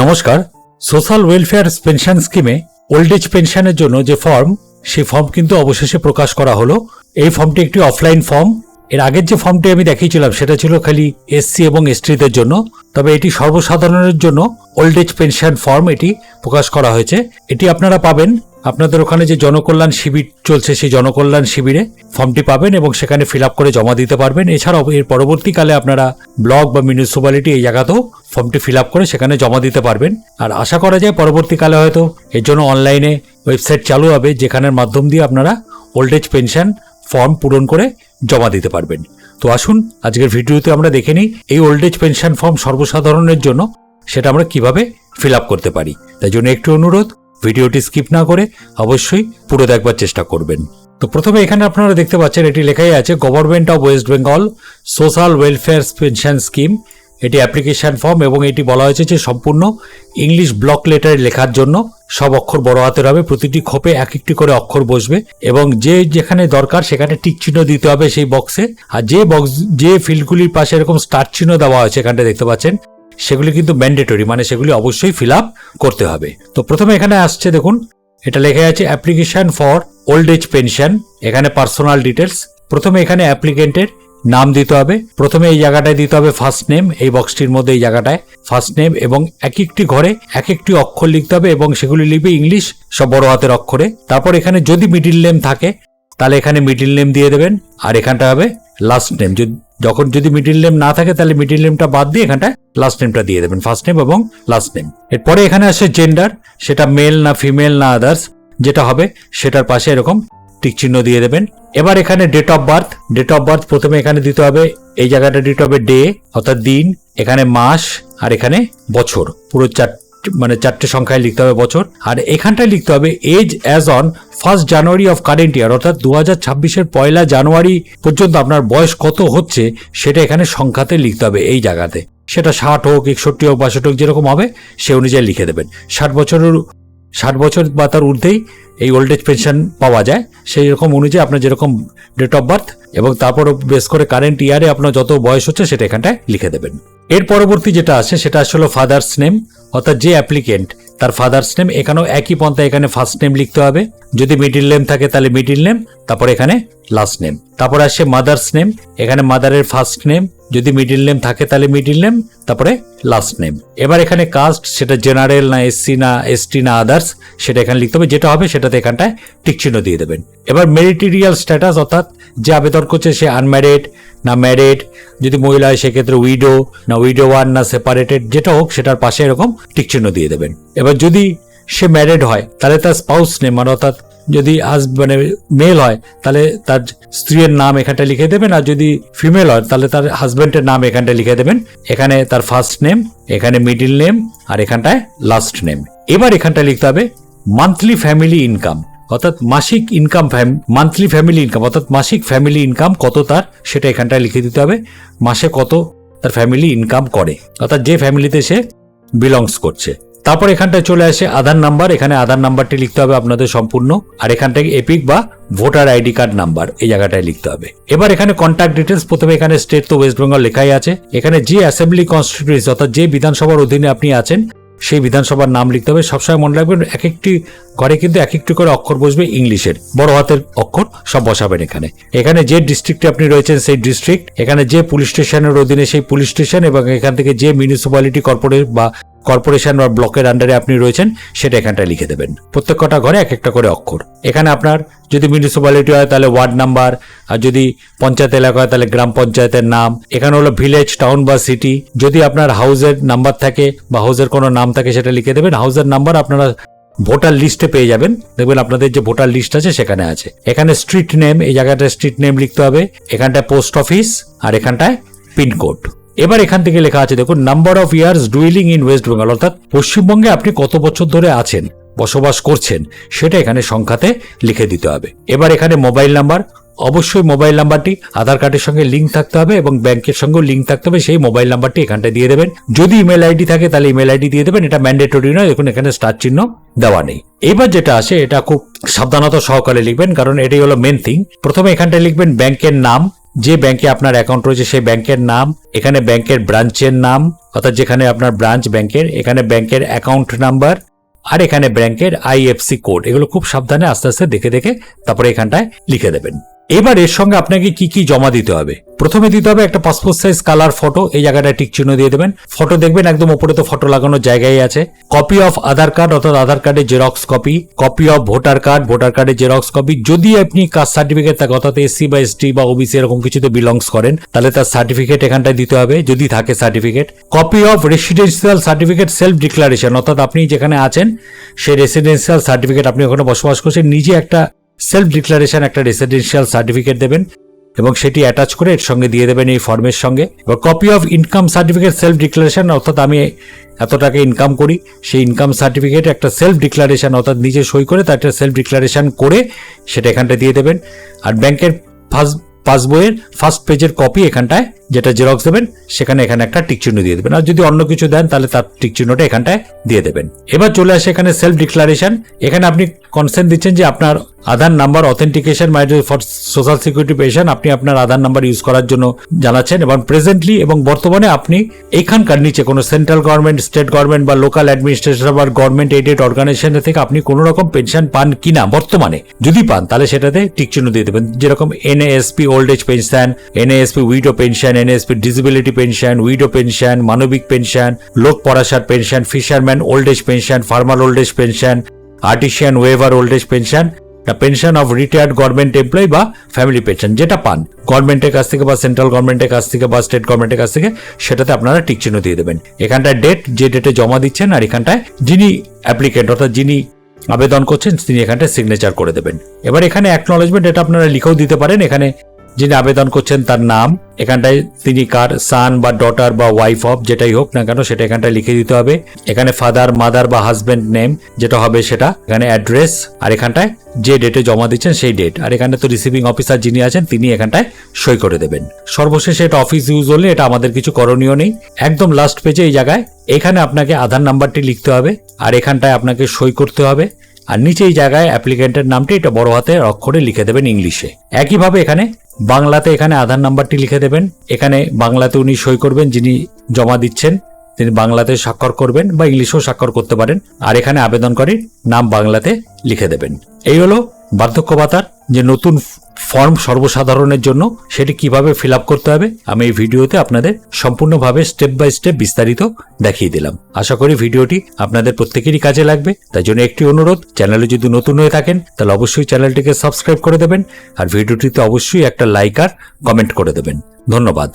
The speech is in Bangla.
নমস্কার। সোশ্যাল ওয়েলফেয়ার পেনশন স্কিমে ওল্ড এজ পেনশনের জন্য যে ফর্ম, সেই ফর্ম কিন্তু অবশেষে প্রকাশ করা হলো। এই ফর্মটি একটি অফলাইন ফর্ম। এর আগের যে ফর্মটি আমি দেখিয়েছিলাম সেটা ছিল খালি এসসি এবং এসটিদের জন্য, তবে এটি সর্বসাধারণের জন্য ওল্ড এজ পেনশন ফর্ম এটি প্রকাশ করা হয়েছে। এটি আপনারা পাবেন আপনাদের ওখানে যে জনকল্যাণ শিবির চলছে, সেই জনকল্যাণ শিবিরে ফর্মটি পাবেন এবং সেখানে ফিল আপ করে জমা দিতে পারবেন। এছাড়াও এর পরবর্তীকালে আপনারা ব্লক বা মিউনিসিপ্যালিটি এই জায়গাতেও ফর্মটি ফিল আপ করে সেখানে জমা দিতে পারবেন। আর আশা করা যায় পরবর্তীকালে হয়তো এর জন্য অনলাইনে ওয়েবসাইট চালু হবে, যেখানের মাধ্যম দিয়ে আপনারা ওল্ড এজ পেনশন ফর্ম পূরণ করে জমা দিতে পারবেন। তো আসুন আজকের ভিডিওতে আমরা দেখে নিই এই ওল্ড এজ পেনশন ফর্ম সর্বসাধারণের জন্য সেটা আমরা কিভাবে ফিল আপ করতে পারি। তাই জন্য একটু অনুরোধ, ভিডিওটি স্কিপ না করে অবশ্যই পুরো দেখবার চেষ্টা করবেন। তো প্রথমে এখানে আপনারা দেখতে পাচ্ছেন এটি লেখাই আছে government of West Bengal social welfare pension scheme. এটি অ্যাপ্লিকেশন ফর্ম এবং এটি বলা হয়েছে যে সম্পূর্ণ ইংলিশ ব্লক লেটারে লেখার জন্য সব অক্ষর বড় হাতের হবে, প্রতিটি খোপে এক একটি করে অক্ষর বসবে এবং যেখানে দরকার সেখানে টিক চিহ্ন দিতে হবে সেই বক্সে। আর যে ফিল্ডগুলির পাশে এরকম স্টার চিহ্ন দেওয়া হয়েছে এখানটা দেখতে পাচ্ছেন, সেগুলি কিন্তু ম্যান্ডেটরি, মানে সেগুলি অবশ্যই ফিল আপ করতে হবে। তো প্রথমে এখানে আসছে দেখুন, এটা লেখা আছে application for old age pension. এখানে পার্সোনাল ডিটেলস, প্রথমে এখানে অ্যাপ্লিকেন্টের নাম দিতে হবে। প্রথমে এই জায়গাটায় দিতে হবে ফার্স্ট নেম, এই বক্সটির মধ্যে এই জায়গাটায় ফার্স্ট নেম, এবং এক একটি ঘরে এক একটি অক্ষর লিখতে হবে এবং সেগুলি লিখবে ইংলিশ সব বড় হাতের অক্ষরে। তারপর এখানে যদি মিডিল নেম থাকে তাহলে এখানে মিডিল নেম দিয়ে দেবেন, আর এখানটা হবে লাস্ট নেম। যদি মিডিল নেম না থাকে তাহলে মিডিল নেমটা বাদ দিয়ে এখানটা লাস্ট নেমটা দিয়ে দেবেন, ফার্স্ট নেম এবং লাস্ট নেম। এরপরে এখানে আসে জেন্ডার, সেটা মেল না ফিমেল না আদার্স যেটা হবে সেটার পাশে এরকম টিক চিহ্ন দিয়ে দেবেন। এবার এখানে ডেট অফ বার্থ প্রথমে এখানে দিতে হবে, এই জায়গাটা দিতে হবে ডে অর্থাৎ দিন, এখানে মাস, আর এখানে বছর। পুরো চারটে সংখ্যায় লিখতে হবে বছর। আর এখানটায় লিখতে হবে age as on 1 January of current year, অর্থাৎ 2026-এর 1 জানুয়ারি পর্যন্ত আপনার বয়স কত হচ্ছে সেটা এখানে সংখ্যাতে লিখতে হবে এই জায়গাতে। সেটা 60 হোক, 61 হোক, 62 হোক, যেরকম হবে সে অনুযায়ী লিখে দেবেন। 60 বছর বা তার ঊর্ধ্বেই এই ওল্ড এজ পেনশন পাওয়া যায়, সেই রকম অনুযায়ী আপনার যেরকম ডেট অফ বার্থ এবং তারপর বেস করে কারেন্ট ইয়ারে আপনার যত বয়স হচ্ছে সেটা এখানটায় লিখে দেবেন। এর পরবর্তী যেটা আছে সেটা আসলে ফাদার্স নেম, অর্থাৎ যে অ্যাপ্লিকেন্ট তার ফাদার্স নেম। এখানেও একই পন্থায় এখানে ফার্স্ট নেম লিখতে হবে, যদি মিডিল নেম থাকে তাহলে মিডিল নেম, তারপর এখানে লাস্ট নেম। তারপরে আসে মাদার্স নেম, এখানে মাদারের ফার্স্ট নেম, যদি মিডিল নেম থাকে তাহলে মিডিল নেম, তারপরে লাস্ট নেম। এবার এখানে কাস্ট, সেটা জেনারেল না এসসি না এসটি না আদার্স সেটা এখানে লিখতে হবে, যেটা হবে সেটাতে এখানটায় টিক চিহ্ন দিয়ে দেবেন। এবার মেরিটেরিয়াল স্ট্যাটাস, অর্থাৎ যে আবেদন করছে সে আনম্যারিড না ম্যারিড, যদি মহিলা হয় সেক্ষেত্রে উইডো না উইডোয়ার না সেপারেটেড, যেটা হোক সেটার পাশে এরকম টিক চিহ্ন দিয়ে দেবেন। এবার যদি সে ম্যারিড হয় তাহলে তার স্পাউস নেম, অর্থাৎ যদি মেল হয় তাহলে তার স্ত্রীর নাম এখানটা লিখে দেবেন, আর যদি ফিমেল হয় তাহলে তার হাজবেন্ডের নাম এখানটা লিখে দেবেন। এখানে তার ফার্স্ট নেম, এখানে মিডিল নেম, আর এখানটায় লাস্ট নেম। এবার এখানটা লিখতে হবে মান্থলি ফ্যামিলি ইনকাম, অর্থাৎ মাসিক ইনকাম, মান্থলি ফ্যামিলি ইনকাম অর্থাৎ মাসিক ফ্যামিলি ইনকাম কত তার সেটা এখানটায় লিখে দিতে হবে, মাসে কত তার ফ্যামিলি ইনকাম করে, অর্থাৎ যে ফ্যামিলিতে সে বিলংস করছে। তারপর এখানটায় চলে আসে আধার নাম্বার, এখানে আধার নাম্বারটি লিখতে হবে আপনাদের সম্পূর্ণ, আর এখানটায় এপিক বা ভোটার আইডি কার্ড নাম্বার এই জায়গাটায় লিখতে হবে। এবার এখানে কন্ট্যাক্ট ডিটেলস, প্রথমে এখানে স্টেট তো ওয়েস্ট বেঙ্গল লেখাই আছে, এখানে যে অ্যাসেম্বলি কনস্টিটিউয়েন্সি অর্থাৎ যে বিধানসভার অধীনে আপনি আছেন সেই বিধানসভার নাম লিখতে হবে। সবসময় মনে রাখবেন এক একটি ঘরে কিন্তু এক একটি করে অক্ষর বসবে ইংলিশের, বড় হাতের অক্ষর সব বসাবেন এখানে। এখানে যে ডিস্ট্রিক্টে আপনি রয়েছেন সেই ডিস্ট্রিক্ট, এখানে যে পুলিশ স্টেশনের অধীনে সেই পুলিশ স্টেশন, এবং এখান থেকে যে মিউনিসিপ্যালিটি কর্পোরেশন বা ব্লকের আন্ডারে আপনি রয়েছেন সেটা এখানটায় লিখে দেবেন। প্রত্যেক কটা ঘরে এক একটা করে অক্ষর। এখানে আপনার যদি মিউনিসিপ্যালিটি হয় তাহলে ওয়ার্ড নাম্বার, আর যদি পঞ্চায়েত এলাকা হয় তাহলে গ্রাম পঞ্চায়েতের নাম। এখানে হলো ভিলেজ, টাউন বা সিটি। যদি আপনার হাউসের নাম্বার থাকে বা হাউসের কোনো নাম থাকে সেটা লিখে দেবেন। হাউসের নাম্বার আপনারা ভোটার লিস্টে পেয়ে যাবেন, দেখবেন আপনাদের যে ভোটার লিস্ট আছে সেখানে আছে। এখানে স্ট্রিট নেম, এই জায়গাটায় স্ট্রিট নেম লিখতে হবে, এখানটায় পোস্ট অফিস, আর এখানটায় পিনকোড। এবার এখান থেকে লেখা আছে দেখুন number of years duelling in West Bengal, অর্থাৎ পশ্চিমবঙ্গে আপনি কত বছর ধরে আছেন, বসবাস করছেন সেটা এখানে সংখ্যাতে লিখে দিতে হবে। এবার এখানে মোবাইল নাম্বার, অবশ্যই মোবাইল নাম্বারটি আধার কার্ডের সঙ্গে লিঙ্ক থাকতে হবে এবং ব্যাংকের সঙ্গেও লিঙ্ক থাকতে হবে, সেই মোবাইল নাম্বারটি এখানটা দিয়ে দেবেন। যদি ইমেল আইডি থাকে তাহলে ইমেল আইডি দিয়ে দেবেন, এটা ম্যান্ডেটরি নয়, দেখুন এখানে স্টার চিহ্ন দেওয়া নেই। এবার যেটা আসে এটা খুব সাবধানতা সহকারে লিখবেন, কারণ এটাই হলো মেন থিং। প্রথমে এখানটায় লিখবেন ব্যাংকের নাম, যে ব্যাংকে আপনার অ্যাকাউন্ট রয়েছে সেই ব্যাংকের নাম, এখানে ব্যাংকের ব্রাঞ্চের নাম অর্থাৎ যেখানে আপনার ব্রাঞ্চ ব্যাংকের, এখানে ব্যাংকের অ্যাকাউন্ট নাম্বার, আর এখানে ব্যাংকের আইএফসি কোড। এগুলো খুব সাবধানে আস্তে আস্তে দেখে দেখে তারপরে এখানটায় লিখে দেবেন। এবার এর সঙ্গে আপনাকে কি কি জমা দিতে হবে? প্রথমে দিতে হবে একটা পাসপোর্ট সাইজ কালার ফটো, এই জায়গাটায় টিক চিহ্ন দিয়ে দেবেন। ফটো দেখবেন একদম উপরে তো ফটো লাগানোর জায়গায় আছে। কপি অফ আধার কার্ড অর্থাৎ আধার কার্ডের xerox copy, copy of voter card, voter কার্ডের জেরক্স কপি। যদি আপনি কাস্ট সার্টিফিকেট থাকে অর্থাৎ এসসি বা এসটি বা ওবিসি এরকম কিছুতে বিলংস করেন তাহলে তার সার্টিফিকেট এখানটায় দিতে হবে যদি থাকে certificate. Copy of residential certificate self declaration অর্থাৎ আপনি যেখানে আছেন সেই রেসিডেন্সিয়াল সার্টিফিকেট, আপনি ওখানে বসবাস করছেন, নিজে একটা সেলফ ডিক্লারেশন একটা রেসিডেন্সিয়াল সার্টিফিকেট দেবেন এবং সেটি অ্যাটাচ করে এর সঙ্গে দিয়ে দেবেন এই ফর্মের সঙ্গে। এবার copy of income certificate self declaration অর্থাৎ আমি এত টাকা ইনকাম করি সেই ইনকাম সার্টিফিকেট একটা সেলফ ডিক্লারেশন অর্থাৎ নিজে সই করে তার একটা সেলফ ডিক্লারেশন করে সেটা এখানটা দিয়ে দেবেন। আর ব্যাংকের পাসবইয়ের ফার্স্ট পেজের কপি এখানটায় যেটা জেরক্স দেবেন সেখানে এখানে একটা টিক চিহ্ন দিয়ে দেবেন। আর যদি অন্য কিছু দেন তাহলে তার টিক চিহ্নটা এখানটায় দিয়ে দেবেন। এবার চলে আসে এখানে সেলফ ডিক্লারেশন। এখানে আপনি কনসেন্ট দিচ্ছেন যে আপনার Aadhaar number authentication for social security pension আপনি আপনার আধার নাম্বার ইউজ করার জন্য জানাচ্ছেন এবং প্রেজেন্টলি এবং বর্তমানে আপনি এখানকার নিচে কোনো সেন্ট্রাল গভর্নমেন্ট, স্টেট গভর্নমেন্ট বা লোকাল অ্যাডমিনিস্ট্রেশন বা গভর্নমেন্ট এডেড অর্গানাইজেশন থেকে আপনি কোনো রকম পেনশন পান কিনা বর্তমানে, যদি পান তাহলে সেটাতে টিক চিহ্ন দিয়ে দেবেন। যেরকম NASP old age pension, NASP widow pension, NASP disability pension, widow pension, মানবিক pension, Lok Prasar pension, fisherman old age pension, farmer old age pension, artisan weaver old age pension, pension of retired government employee বা ফ্যামিলি পেনশন যেটা পান গভর্নমেন্টের কাছ থেকে বা সেন্ট্রাল গভর্নমেন্টের কাছ থেকে বা স্টেট গভর্নমেন্টের কাছ থেকে সেটাতে আপনারা টিক চিহ্ন দিয়ে দেবেন। এখানটায় ডেট, যে ডেটে জমা দিচ্ছেন, আর এখানটায় যিনি অ্যাপ্লিকেন্ট অর্থাৎ যিনি আবেদন করছেন তিনি এখানটায় সিগনেচার করে দেবেন। এবার এখানে অ্যাকনলেজমেন্ট এটা আপনারা লিখেও দিতে পারেন। এখানে যিনি আবেদন করছেন তার নাম, এখানটায় তিনি কার সান বা ডটার বা ওয়াইফ অফ যেটাই হোক না কেন সেটা এখানটায় লিখে দিতে হবে। এখানে ফাদার, মাদার বা হাজবেন্ড নেম যেটা হবে সেটা, এখানে অ্যাড্রেস, আর এখানটায় যে ডেটে জমা দিচ্ছেন সেই ডেট, আর এখানে তো রিসিভিং অফিসার যিনি আছেন তিনি এখানটায় সই করে দেবেন। সর্বশেষে এটা অফিস ইউজ হলে এটা আমাদের কিছু করণীয় নেই। একদম লাস্ট পেজে এই জায়গায় এখানে আপনাকে আধার নাম্বারটি লিখতে হবে আর এখানটায় আপনাকে সই করতে হবে, আর নিচে এই জায়গায় অ্যাপ্লিকেন্টের নামটি এটা বড় হাতের অক্ষরে লিখে দেবেন ইংলিশে। একইভাবে এখানে বাংলাতে এখানে আধার নাম্বারটি লিখে দেবেন। এখানে বাংলাতে উনি সই করবেন, যিনি জমা দিচ্ছেন তিনি বাংলাতে স্বাক্ষর করবেন বা ইংলিশেও স্বাক্ষর করতে পারেন, আর এখানে আবেদনকারীর নাম বাংলাতে লিখে দেবেন। এই হলো বার্ধক্য ভাতার যে নতুন ফর্ম সর্বসাধারণের জন্য, সেটি কিভাবে ফিল আপ করতে হবে আমি এই ভিডিওতে আপনাদের সম্পূর্ণভাবে স্টেপ বাই স্টেপ বিস্তারিত দেখিয়ে দিলাম। আশা করি ভিডিওটি আপনাদের প্রত্যেকেরই কাজে লাগবে। তাই জন্য একটি অনুরোধ, চ্যানেলে যদি নতুন হয়ে থাকেন তাহলে অবশ্যই চ্যানেলটিকে সাবস্ক্রাইব করে দেবেন আর ভিডিওটিতে অবশ্যই একটা লাইক আর কমেন্ট করে দেবেন। ধন্যবাদ।